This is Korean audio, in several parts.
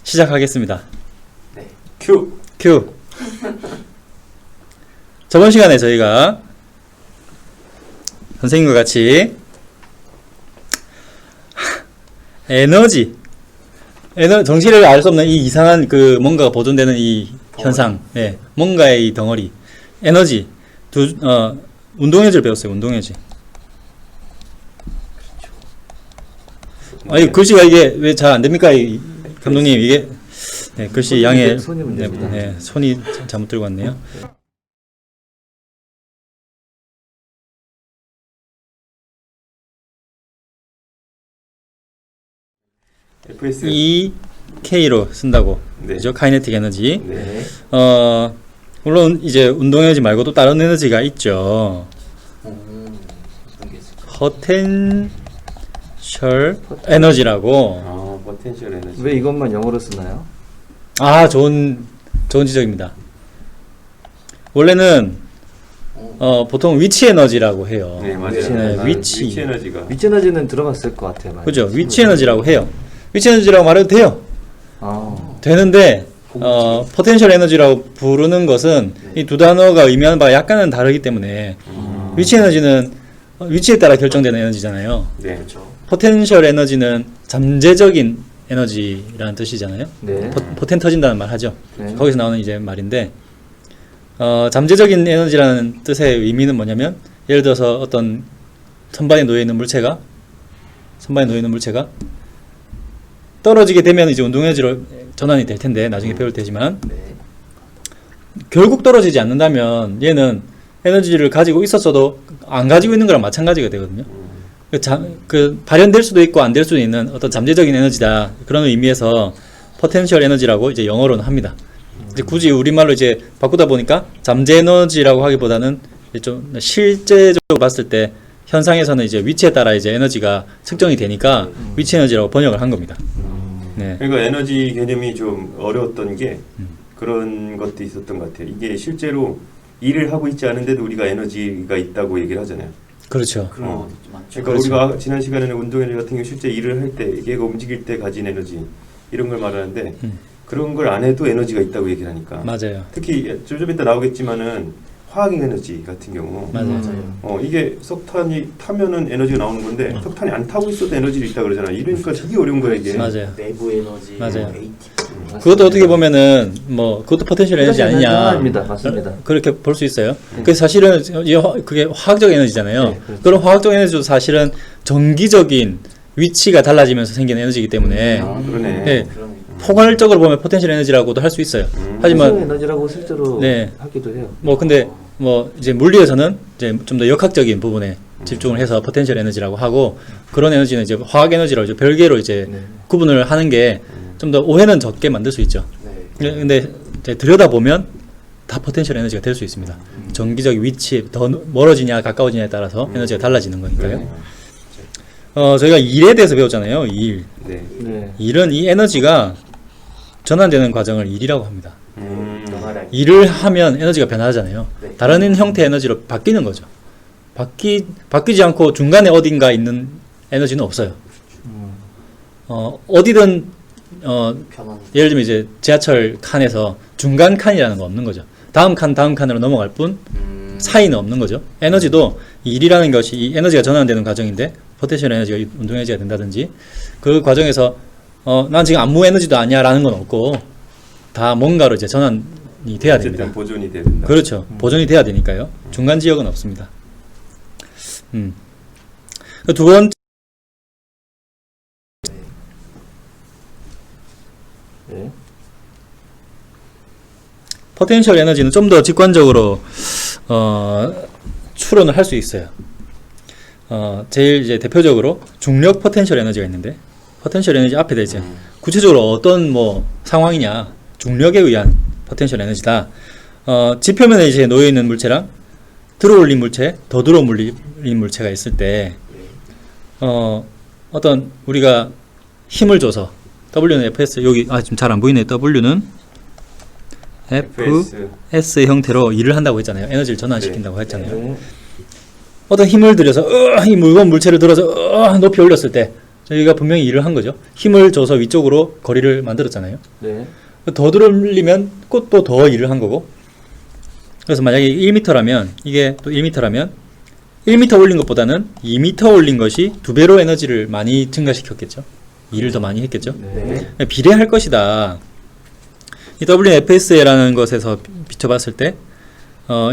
시작하겠습니다. 네. 큐. 저번 시간에 저희가 선생님과 같이 정시를 알 수 없는 이 이상한 그 뭔가가 보존되는 이 현상, 네, 뭔가의 이 덩어리, 에너지, 운동에너지를 배웠어요. 운동에너지. 아니 글씨가 이게 왜 잘 안 됩니까, 감독님? 이게 네, 글씨 양해. 손이 문제입니다. 네, 손이 잘못 들고 왔네요. FS EK로 쓴다고. 네. 그죠? 카이네틱 에너지. 네. 물론 이제 운동 에너지 말고도 다른 에너지가 있죠. 어떤 게 있을까? 포텐셜 에너지라고. 포텐셜 에너지. 왜 이것만 영어로 쓰나요? 아, 좋은 지적입니다. 원래는 보통 위치 에너지라고 해요. 네, 맞아요. 네, 나는 위치. 위치 에너지가. 위치 에너지는 들어봤을 것 같아요. 많이. 그죠? 위치 에너지라고 해요. 위치 에너지라고 말해도 돼요. 아, 되는데 포텐셜 에너지라고 부르는 것은 네. 이 두 단어가 의미하는 바가 약간은 다르기 때문에 위치 에너지는 위치에 따라 결정되는 에너지잖아요. 네. 그렇죠. 포텐셜 에너지는 잠재적인 에너지라는 뜻이잖아요. 네. 포텐 터진다는 말 하죠. 네. 거기서 나오는 이제 말인데 잠재적인 에너지라는 뜻의 의미는 뭐냐면, 예를 들어서 어떤 선반에 놓여 있는 물체가 떨어지게 되면 이제 운동 에너지로 전환이 될 텐데, 나중에 배울 테지만 네. 결국 떨어지지 않는다면 얘는 에너지를 가지고 있었어도 안 가지고 있는 거랑 마찬가지가 되거든요. 그 발현될 수도 있고 안 될 수도 있는 어떤 잠재적인 에너지다, 그런 의미에서 포텐셜 에너지라고 이제 영어로는 합니다. 이제 굳이 우리말로 이제 바꾸다 보니까 잠재 에너지라고 하기보다는 이제 좀 실제적으로 봤을 때 현상에서는 이제 위치에 따라 이제 에너지가 측정이 되니까 위치 에너지라고 번역을 한 겁니다. 네. 그러니까 에너지 개념이 좀 어려웠던 게 그런 것도 있었던 것 같아요. 이게 실제로 일을 하고 있지 않은데도 우리가 에너지가 있다고 얘기를 하잖아요. 그렇죠. 그러니까 그렇죠. 우리가 지난 시간에는 운동 에너지 같은 경우 실제 일을 할 때 얘가 움직일 때 가진 에너지 이런 걸 말하는데 그런 걸 안 해도 에너지가 있다고 얘기를 하니까. 맞아요. 특히 좀 이따 나오겠지만은 화학 에너지 같은 경우 맞아요. 이게 석탄이 타면은 에너지가 나오는 건데 석탄이 안 타고 있어도 에너지가 있다 그러잖아요. 이러니까 되게 어려운 거야 이게. 맞아요. 내부 에너지, 맞아요. ATP. 그것도 어떻게 보면은 그것도 포텐셜 에너지 아니냐, 하나입니다. 맞습니다. 그렇게 볼 수 있어요. 그래서 사실은 그게 화학적 에너지잖아요. 네, 그렇죠. 그런 화학적 에너지도 사실은 정기적인 위치가 달라지면서 생기는 에너지이기 때문에 그러네. 네, 포괄적으로 보면 포텐셜 에너지라고도 할 수 있어요. 포텐셜 하지만 에너지라고 실제로 네. 하기도 해요. 근데 이제 물리에서는 이제 좀 더 역학적인 부분에 집중을 해서 포텐셜 에너지라고 하고, 그런 에너지는 이제 화학 에너지라고 이제 별개로 이제 네. 구분을 하는 게 좀 더 오해는 적게 만들 수 있죠. 네. 근데 이제 들여다보면 다 포텐셜 에너지가 될 수 있습니다. 정기적 위치, 더 멀어지냐 가까워지냐에 따라서 에너지가 달라지는 거니까요. 저희가 일에 대해서 배웠잖아요. 일. 네. 네. 일은 이 에너지가 전환되는 과정을 일이라고 합니다. 변화량. 일을 하면 에너지가 변하잖아요. 네. 다른 형태의 에너지로 바뀌는 거죠. 바뀌지 않고 중간에 어딘가 있는 에너지는 없어요. 어디든 변환. 예를 들면 이제 지하철 칸에서 중간 칸이라는 거 없는 거죠. 다음 칸으로 넘어갈 뿐 사이는 없는 거죠. 에너지도 일이라는 것이 이 에너지가 전환되는 과정인데, 포텐셜 에너지가 운동 에너지가 된다든지, 그 과정에서 난 지금 아무 에너지도 아니야 라는 건 없고, 다 뭔가로 이제 전환이 돼야 됩니다. 어쨌든 보존이 돼야 된다. 그렇죠. 보존이 돼야 되니까요. 중간 지역은 없습니다. 두 번째, 네. 포텐셜 에너지는 좀 더 직관적으로 추론을 할 수 있어요. 제일 이제 대표적으로 중력 포텐셜 에너지가 있는데, 포텐셜 에너지 앞에 되죠. 구체적으로 어떤 상황이냐, 중력에 의한 포텐셜 에너지다. 지표면에 이제 놓여 있는 물체랑 들어올린 물체, 더 들어올린 물체가 있을 때, 어떤 우리가 힘을 줘서, W는 Fs, 여기 지금 잘 안 보이네. W는 Fs 형태로 일을 한다고 했잖아요. 에너지를 전환시킨다고 했잖아요. 네. 어떤 힘을 들여서 이 무거운 물체를 들어서 높이 올렸을 때 저희가 분명히 일을 한 거죠. 힘을 줘서 위쪽으로 거리를 만들었잖아요. 네. 더 들어올리면 또 더 일을 한 거고. 그래서 만약에 1m라면 이게 또 1m라면 1m 올린 것보다는 2m 올린 것이 2배로 에너지를 많이 증가시켰겠죠. 일을 더 많이 했겠죠. 네. 비례할 것이다. 이 WFSA라는 것에서 비춰봤을 때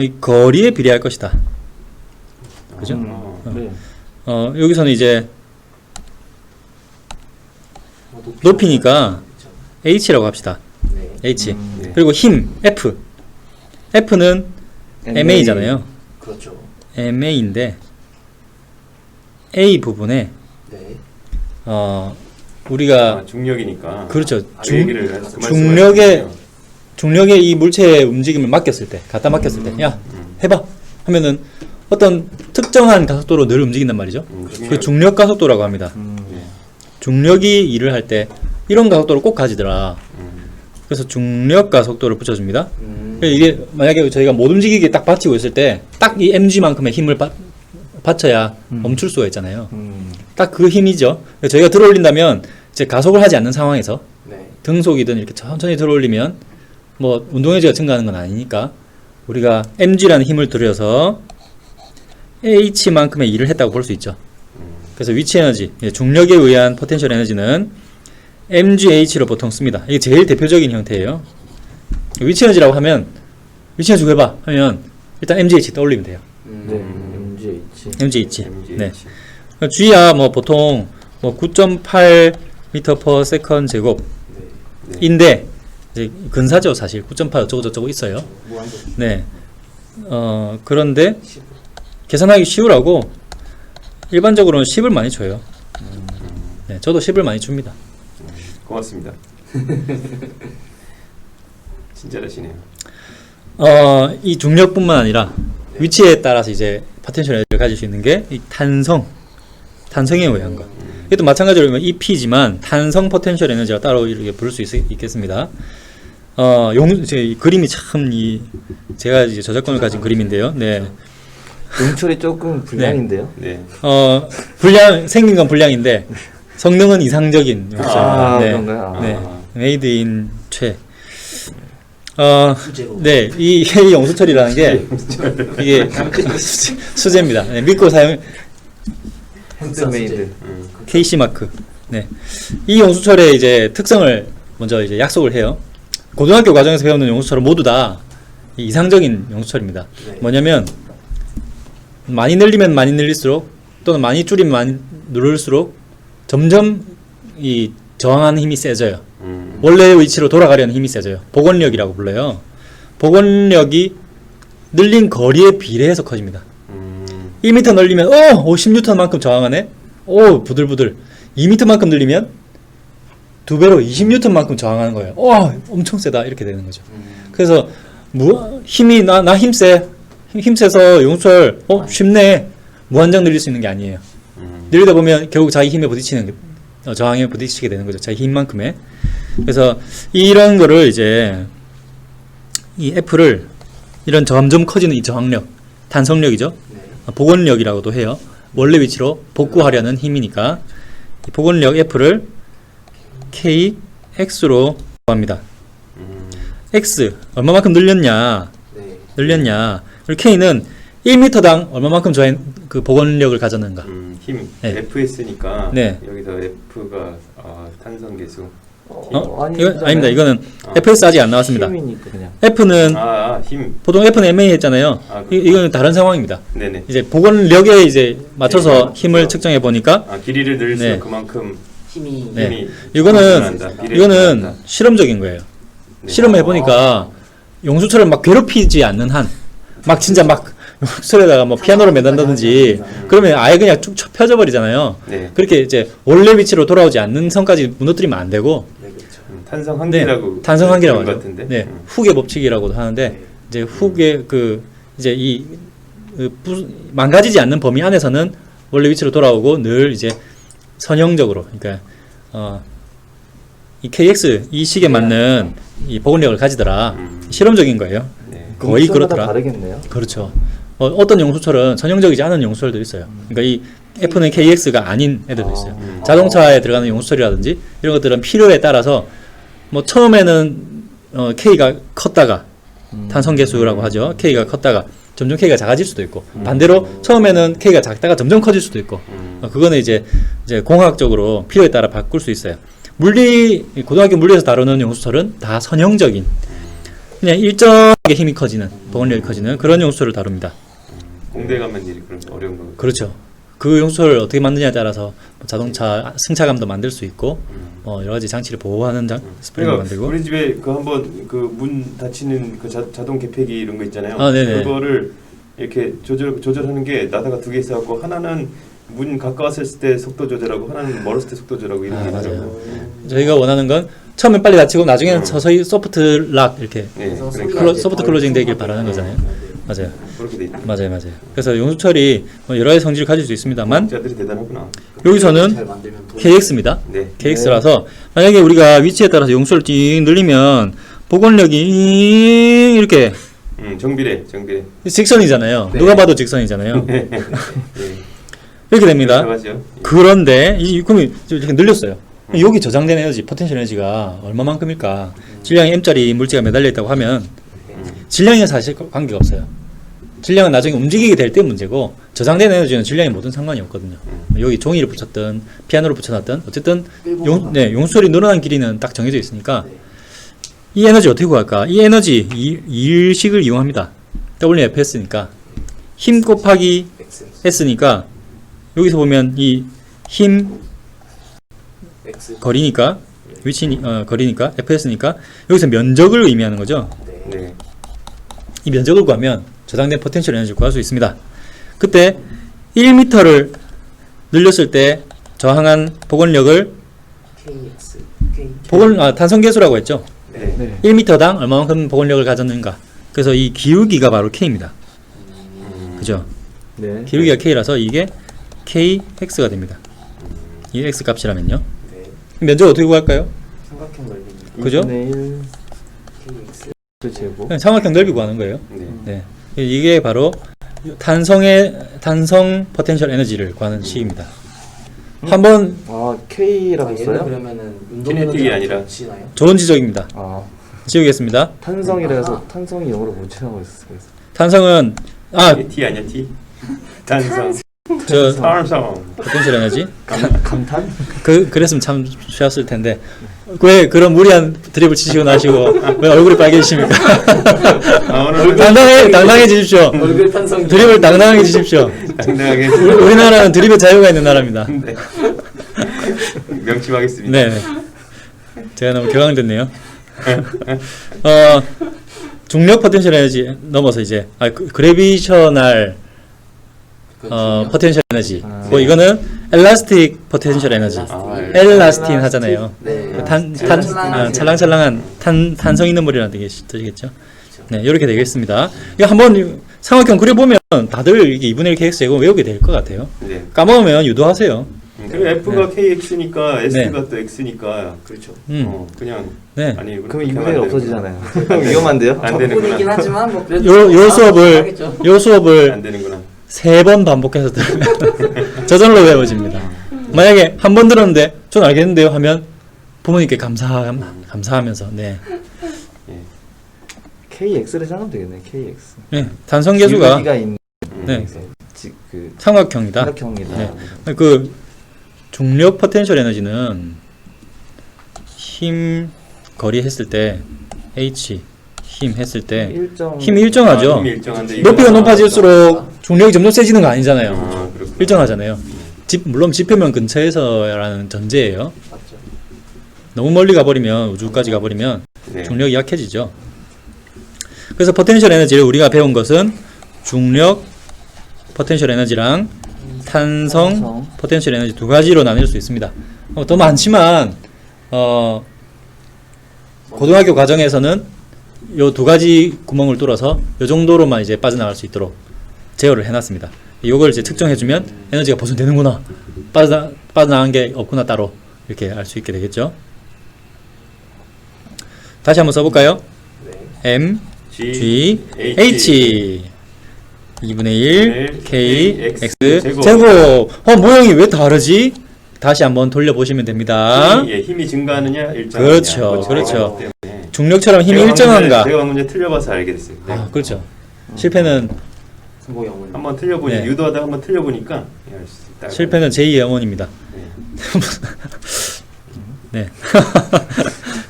이 거리에 비례할 것이다. 그죠? 네. 여기서는 이제 높이니까 H라고 합시다. 네. H. 네. 그리고 힘 F. F는 MA잖아요. 그렇죠. MA인데 A 부분에 네. 우리가 중력이니까. 그렇죠. 그 얘기를 그 말씀을 중력의 하시군요. 중력의 이 물체의 움직임을 맡겼을 때, 갖다 맡겼을 때, 야 해봐 하면은 어떤 특정한 가속도로 늘 움직인단 말이죠. 그 중력 가속도라고 합니다. 네. 중력이 일을 할 때 이런 가속도를 꼭 가지더라. 그래서 중력 가속도를 붙여줍니다. 이게 만약에 저희가 못 움직이게 딱 받치고 있을 때 딱 이 mg만큼의 힘을 받쳐야 멈출 수가 있잖아요. 딱 그 힘이죠. 저희가 들어올린다면 이제 가속을 하지 않는 상황에서 네. 등속이든 이렇게 천천히 들어올리면 뭐 운동에너지가 증가하는 건 아니니까 우리가 mg라는 힘을 들여서 h만큼의 일을 했다고 볼 수 있죠. 그래서 위치 에너지, 중력에 의한 포텐셜 에너지는 mgh로 보통 씁니다. 이게 제일 대표적인 형태예요. 위치 에너지라고 하면 위치 에너지 구해봐 하면 일단 mgh 떠올리면 돼요. 네. MGH. mgh. 네. 네. g야 뭐 보통 뭐 9.8 m/s 제곱 네. 인데 이제 근사죠. 사실 9.8 어쩌고 저쩌고 있어요. 무한정. 네. 그런데 계산하기 쉬우라고 일반적으로는 10을 많이 줘요. 네, 저도 10을 많이 줍니다. 고맙습니다. 친절하시네요. 이 중력뿐만 아니라 위치에 따라서 이제 포텐셜 에너지를 가질 수 있는 게 이 탄성에 의한 것. 이것도 마찬가지로 EP지만 탄성 포텐셜 에너지가 따로 이렇게 부를 수 있겠습니다. 이 그림이 참 제가 이제 저작권을 가진 그림인데요. 네. 용철이 조금 불량인데요. 네. 생긴 건 불량인데 성능은 이상적인 용수입니다. 네. 그런가요? 네. 메이드 인 최. 수제로. 네, 이 용수철이라는 게 이게 수제입니다. 네, 믿고 사용. 핸드메이드. KC 마크. 네, 이 용수철의 이제 특성을 먼저 이제 약속을 해요. 고등학교 과정에서 배우는 용수철은 모두 다 이상적인 용수철입니다. 네. 뭐냐면 많이 늘리면 많이 늘릴수록 또는 많이 줄이면 많이 누를수록 점점 이 저항하는 힘이 세져요. 원래의 위치로 돌아가려는 힘이 세져요. 복원력이라고 불러요. 복원력이 늘린 거리에 비례해서 커집니다. 1m 늘리면 50N만큼 저항하네. 부들부들. 2m만큼 늘리면 2배로 20N만큼 저항하는 거예요. 엄청 세다 이렇게 되는 거죠. 그래서 힘이 나 힘세. 힘세서 용수철 쉽네. 무한정 늘릴 수 있는 게 아니에요. 늘리다 보면 결국 자기 힘에 부딪히는 저항에 부딪히게 되는 거죠. 자기 힘만큼의. 그래서 이런 거를 이제 이 F를 이런 점점 커지는 이 저항력, 탄성력이죠. 네. 복원력이라고도 해요. 원래 위치로 복구하려는 힘이니까 이 복원력 F를 KX로 합니다. X 얼마만큼 늘렸냐? 네. 그리고 K는 1m당 얼마만큼 그 복원력을 가졌는가? 힘 네. FS니까 네. 여기서 F가 탄성 계수. 아닙니다. 이거는 FS 아직 안 나왔습니다. 힘이니까 그냥. F는 힘. 보통 F는 MA 했잖아요. 이거는 다른 상황입니다. 네네. 이제 복원력에 이제 맞춰서 네. 힘을 측정해 보니까 길이를 늘릴수록 네. 그만큼 힘이. 네. 힘이 이거는 비례를 이거는 한다. 실험적인 거예요. 네. 실험해 보니까 용수철을 막 괴롭히지 않는 한, 막 진짜 막 용수철에다가 뭐 피아노를 맨단다든지 그러면 아예 그냥 쭉 펴져 버리잖아요. 네. 그렇게 이제 원래 위치로 돌아오지 않는 선까지 무너뜨리면 안 되고, 네, 그렇죠. 탄성 한계라고 탄성 한계라고 그런 하죠. 것 같은데. 네, 훅의 법칙이라고도 하는데 네. 이제 훅의 이제 망가지지 않는 범위 안에서는 원래 위치로 돌아오고 늘 이제 선형적으로, 그러니까 이 KX 이 식에 맞는 이 복원력을 가지더라. 실험적인 거예요. 네. 거의 용철마다 그렇더라. 다르겠네요. 그렇죠. 어떤 용수철은 전형적이지 않은 용수철도 있어요. 그러니까 이 F는 KX가 아닌 애들도 있어요. 아. 자동차에 들어가는 용수철이라든지 이런 것들은 필요에 따라서 뭐 처음에는 K가 컸다가 탄성 계수라고 하죠. K가 컸다가 점점 K가 작아질 수도 있고 반대로 처음에는 K가 작다가 점점 커질 수도 있고 그거는 이제 공학적으로 필요에 따라 바꿀 수 있어요. 고등학교 물리에서 다루는 용수철은 다 선형적인 그냥 일정하게 힘이 커지는 보건력이 커지는 그런 용수철을 다룹니다. 공대 가면 이제 그런 거 어려운 거. 그렇죠. 그 용수철을 어떻게 만드냐에 따라서 자동차 승차감도 만들 수 있고 여러 가지 장치를 보호하는 스프링을 그러니까 만들고 우리 집에 그 한번 그 문 닫히는 그 자동 개폐기 이런 거 있잖아요. 아, 네네. 그거를 이렇게 조절하는 게 나사가 두 개 있어갖고 하나는 문 가까웠을 때 속도 조절하고 하나는 멀었을 때 속도 조절하고 이런 게 맞아요. 있더라고요. 저희가 원하는 건 처음엔 빨리 닫히고 나중에는 서서히 소프트 락 이렇게 네, 그래서 그러니까 소리가 이제 소프트 덜 클로징 되길 소리가 바라는 거잖아요. 맞아요. 그렇게 돼 있다. 맞아요. 그래서 용수철이 여러 가지 성질을 가질 수 있습니다만 자들이 대단하구나. 여기서는 잘 만들면 돈- KX입니다. 네. KX라서 만약에 우리가 위치에 따라서 용수를 띵 늘리면 복원력이 이렇게 정비례. 직선이잖아요. 네. 누가 봐도 직선이잖아요. 네. 이렇게 됩니다. 들어가죠. 그런데 그럼 이렇게 늘렸어요. 여기 저장된 에너지, 포텐셜 에너지가 얼마만큼일까? 질량이 m짜리 물체가 매달려 있다고 하면 질량에 사실 관계가 없어요. 질량은 나중에 움직이게 될 때 문제고 저장된 에너지는 질량에 모든 상관이 없거든요. 여기 종이를 붙였든 피아노를 붙여놨든 어쨌든 용수철이 늘어난 길이는 딱 정해져 있으니까 이 에너지 어떻게 구할까? 이 에너지 일식을 이용합니다. WFS니까 힘 곱하기 X. S니까 여기서 보면 이 힘 X. 거리니까 거리니까 FS니까 여기서 면적을 의미하는 거죠. 네. 네. 이 면적을 구하면 저장된 포텐셜 에너지를 구할 수 있습니다. 그때 1m를 늘렸을 때 저항한 복원력을 KX. K. 탄성계수라고 했죠. 네. 네. 1m당 얼마만큼 복원력을 가졌는가. 그래서 이 기울기가 바로 K입니다. 그죠? 네. 기울기가 K라서 이게 KX가 됩니다. 이 X 값이라면요. 네. 면적 어떻게 구할까요? 삼각형 넓이. 그죠? 2분의 KX. 1 제곱. 그냥 삼각형 넓이 구하는 거예요. 네. 네. 이게 바로 탄성 포텐셜 에너지를 구하는 식입니다. 한번 아 K라고 얘는 써요? 그러면은 키네틱이 아니라. 겹치나요? 좋은 지적입니다. 아 지우겠습니다. 탄성이라 해서 아하. 탄성이 영어로 못 치라고 했어요. 탄성은 T 아니야 T? 단성. 저 탄성. 포텐셜 에너지 감탄? 그랬으면 참 쉬웠을 텐데 왜 그런 무리한 드립을 치시고 나시고 왜 얼굴이 빨개지십니까? 오늘 당당해지십시오. 얼굴 탄성. 드립을 당당하게 치십시오. 당당하게 우리나라는 드립의 자유가 있는 나라입니다. 네. 명심하겠습니다. 네. 제가 너무 격앙됐네요. 중력 포텐셜 에너지 넘어서 이제 그래비셔널 포텐셜 에너지. 아. 뭐 이거는 엘라스틱 포텐셜 에너지. 엘라스틴 하잖아요. 네. 찰랑찰랑한 탄성 있는 물이라는 뜻이겠죠. 네, 이렇게 되겠습니다. 이거 한번 삼각형 그려보면 다들 이게 2분의 1 KX 제곱 외우게 될 것 같아요. 네. 까먹으면 유도하세요. 그리고 F가 KX니까 S가 또 X니까 그렇죠. 그냥 네. 아니 그럼 2분의 1 없어지잖아요. 위험한데요? 안 적분이긴 되는구나. 하지만 뭐 그래도 요 수업을 안 되는구나. 3번 반복해서 들으면 저절로 외워집니다. 만약에 한 번 들었는데 전 알겠는데요 하면 부모님께 감사하면서 네. KX를 생각하면 되겠네. KX. 네. 단성 계수가 기울기가 있는 네. 그 삼각형이다. 삼각형이다. 네. 그 중력 포텐셜 에너지는 힘 거리 했을 때 H 힘 했을 때 힘이 일정하죠. 힘이 일정한데 높이가 이거는- 높아질수록 중력이 점점 세지는 거 아니잖아요. 그렇구나. 일정하잖아요. 물론 지표면 근처에서라는 전제예요. 맞죠. 너무 멀리 가버리면 우주까지 가버리면 네. 중력이 약해지죠. 그래서 포텐셜 에너지를 우리가 배운 것은 중력 포텐셜 에너지랑 탄성 포텐셜 에너지 두 가지로 나눌 수 있습니다. 더 많지만 고등학교 과정에서는 요 두 가지 구멍을 뚫어서 요 정도로만 이제 빠져나갈 수 있도록 제어를 해놨습니다. 요걸 이제 측정해주면 에너지가 보존되는구나, 빠져나간 게 없구나 따로 이렇게 알 수 있게 되겠죠. 다시 한번 써볼까요? 네. M, G, H. 2분의 1 kx 제곱. 제곱. 모형이 왜 다르지? 다시 한번 돌려보시면 됩니다. 힘이 증가하느냐 일정하느냐. 그렇죠, 그렇죠. 때문에. 중력처럼 힘이 제가 일정한가? 제가 문제 틀려봐서 알게 됐어요. 네. 아, 그렇죠. 실패는 승복이 어머니. 한번 틀려보니 네. 유도하다가 한번 틀려보니까 알 수 있다. 실패는 제2의 어머니입니다. 네. 네.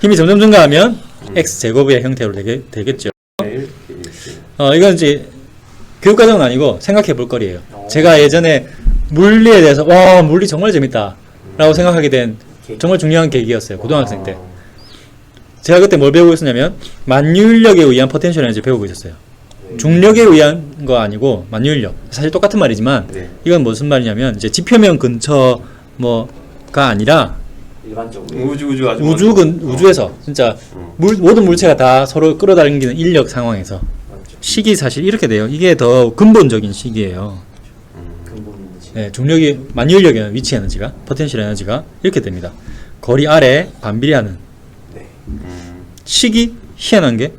힘이 점점 증가하면 x 제곱의 형태로 되겠죠. 네, KX. 이건 이제 교육과정은 아니고 생각해 볼 거리예요. 제가 예전에 물리에 대해서 와 물리 정말 재밌다라고 생각하게 된 정말 중요한 계기였어요. 고등학생 때. 제가 그때 뭘 배우고 있었냐면 만유인력에 의한 포텐셜 에너지를 배우고 있었어요. 중력에 의한 거 아니고 만유인력. 사실 똑같은 말이지만 네. 이건 무슨 말이냐면 이제 지표면 근처 뭐가 아니라 일반적으로. 우주 아주 우주에서 진짜 모든 물체가 다 서로 끌어당기는 인력 상황에서 맞죠. 식이 사실 이렇게 돼요. 이게 더 근본적인 식이에요. 근본 있는 식. 네, 중력이 만유인력의 위치 에너지가 포텐셜 에너지가 이렇게 됩니다. 거리 아래 반비례하는 네. 식이 희한한 게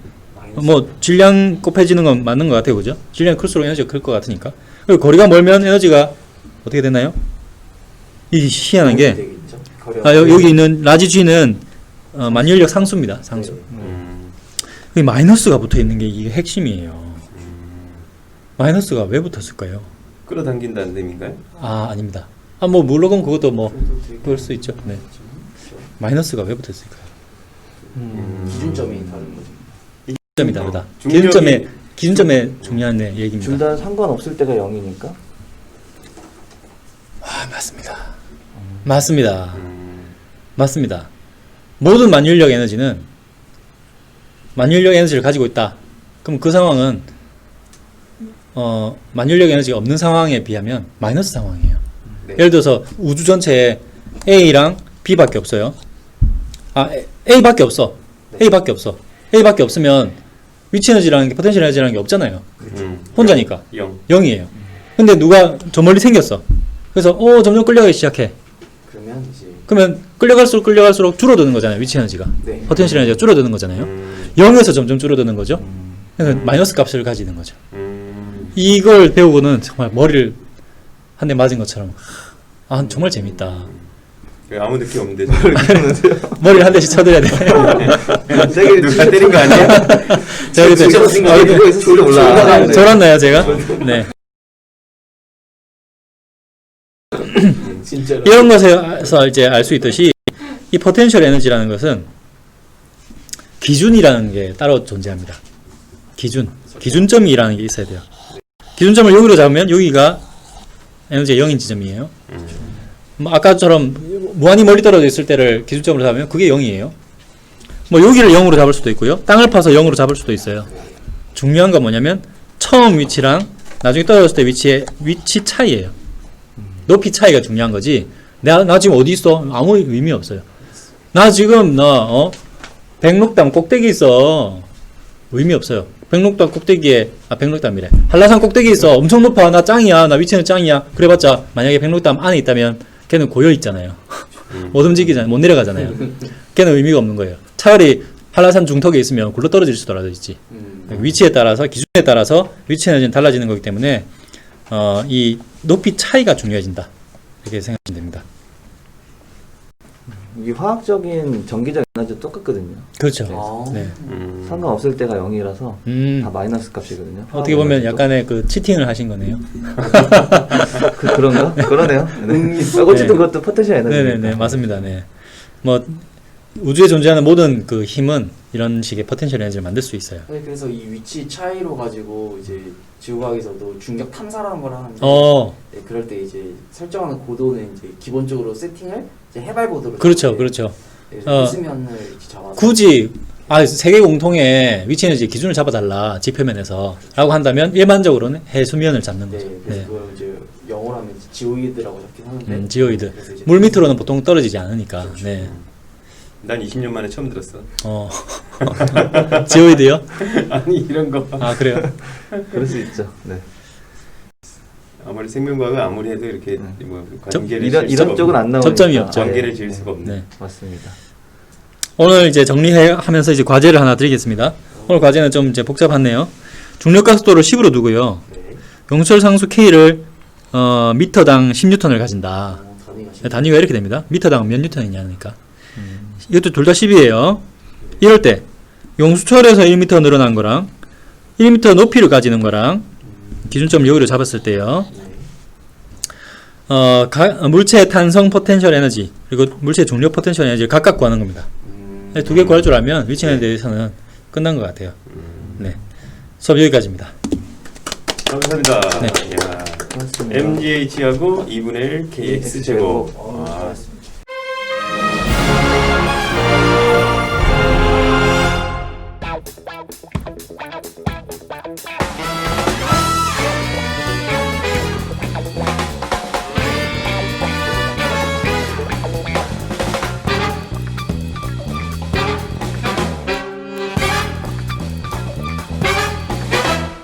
뭐 질량 곱해지는 건 맞는 것 같아요, 그죠? 질량이 클수록 에너지가 클 것 같으니까. 그리고 거리가 멀면 에너지가 어떻게 되나요? 이 희한한 게 되겠죠? 여기 있는 라지 G는 만유인력 상수입니다. 상수. 여기 마이너스가 붙어 있는 게 이게 핵심이에요. 마이너스가 왜 붙었을까요? 끌어당긴다는 의미인가요? 아, 아닙니다. 뭐 물론 그것도 뭐 그럴 수 있죠. 네. 마이너스가 왜 붙었을까요? 기준점이 다른 거죠. 기준점이 다르다. 중력이- 기준점에 중요한 얘기입니다. 둘 다 상관없을 때가 0이니까. 아, 맞습니다. 맞습니다. 맞습니다. 모든 만유인력 에너지는 만유인력 에너지를 가지고 있다. 그럼 그 상황은 만유인력 에너지가 없는 상황에 비하면 마이너스 상황이에요. 네. 예를 들어서 우주 전체에 A랑 B밖에 없어요. A밖에 없어. 네. A밖에 없어. A밖에 없으면 위치 에너지라는 게 포텐셜 에너지라는 게 없잖아요. 혼자니까 0. 0이에요. 근데 누가 저 멀리 생겼어. 그래서 점점 끌려가기 시작해. 그러면 이제 그러면 끌려갈수록 줄어드는 거잖아요. 위치 에너지가. 네. 포텐셜 에너지가 줄어드는 거잖아요. 0에서 점점 줄어드는 거죠. 그래서 마이너스 값을 가지는 거죠. 이걸 배우고는 정말 머리를 한 대 맞은 것처럼 정말 재밌다. 아무 느낌 없는데. 머리를 한 대씩 쳐드려야 돼. 되게 누가 때린 거 아니야? 제가 그때 누가 있을지도 몰라. 졸았나요, 제가? 네. 진짜로. 이런 것에서 이제 알 수 있듯이 이 포텐셜 에너지라는 것은 기준이라는 게 따로 존재합니다. 기준점이라는 게 있어야 돼요. 기준점을 여기로 잡으면 여기가 에너지가 0인 지점이에요. 뭐 아까처럼 무한히 멀리 떨어져 있을 때를 기준점으로 잡으면 그게 0이에요. 뭐 여기를 0으로 잡을 수도 있고요. 땅을 파서 0으로 잡을 수도 있어요. 중요한 건 뭐냐면 처음 위치랑 나중에 떨어졌을 때 위치의 위치 차이예요. 높이 차이가 중요한 거지. 나 지금 어디 있어? 아무 의미 없어요. 나 지금 백록담 꼭대기 있어. 의미 없어요. 백록담 꼭대기에 백록담이래. 한라산 꼭대기 있어. 엄청 높아. 나 짱이야. 나 위치는 짱이야. 그래봤자 만약에 백록담 안에 있다면 걔는 고여 있잖아요. 못 움직이잖아요. 못 내려가잖아요. 걔는 의미가 없는 거예요. 차라리 한라산 중턱에 있으면 굴러 떨어질 수도 있지. 위치에 따라서 기준에 따라서 위치 에너지는 달라지는 거기 때문에 이 높이 차이가 중요해진다. 이렇게 생각하시면 됩니다. 이 화학적인 전기적 에너지도 똑같거든요. 그렇죠. 네. 상관없을 때가 0이라서 다 마이너스 값이거든요. 어떻게 보면 약간의 그 치팅을 하신 거네요. 그런가? 그러네요. 네. 어쨌든 그것도 포텐셜 에너지니까. 네네네, 맞습니다. 네. 뭐 우주에 존재하는 모든 그 힘은 이런 식의 포텐셜 에너지를 만들 수 있어요. 네, 그래서 이 위치 차이로 가지고 이제 지구과학에서도 중력 탐사라는 걸 하는데 네, 그럴 때 이제 설정하는 고도는 이제 기본적으로 세팅을 이제 해발 고도로 그렇죠, 잡게 돼요. 그렇죠. 그래서 수면을 이렇게 잡아서 굳이 세계 공통의 위치 에너지 기준을 잡아달라 지표면에서라고 한다면 일반적으로는 해수면을 잡는 네, 거죠. 그래서 네. 그걸 이제 영어로 하면 지오이드라고 적긴 하는데 지오이드. 그래서 이제 물 밑으로는 보통 떨어지지 않으니까. 네. 난 20년 만에 처음 들었어. 지오이드요? 아니 이런 거. 그래요? 그럴 수 있죠. 네. 아무리 생명과학은 아무리 해도 이렇게 뭐 관계를 이런 지을 수가 쪽은 안 나오니까. 접점이 없죠. 관계를 지을 수가 없네. 네. 맞습니다. 오늘 이제 정리하면서 이제 과제를 하나 드리겠습니다. 오늘 과제는 좀 이제 복잡하네요. 중력각속도를 10으로 두고요. 네. 용수철 상수 K를 미터당 10N을 가진다. 단위가 이렇게 됩니다. 미터당 몇 뉴턴이냐니까. 이것도 둘 다 10이에요. 이럴 때 용수철에서 1m 늘어난 거랑 1m 높이를 가지는 거랑 기준점 여기로 잡았을 때요. 물체의 탄성 포텐셜 에너지 그리고 물체의 중력 포텐셜 에너지를 각각 구하는 겁니다. 두 개 구할 줄 알면 위치에 대해서는 끝난 것 같아요. 네. 수업 여기까지입니다. 감사합니다. 네. MGH하고 2분의 1 KX 제곱. 잘했습니다.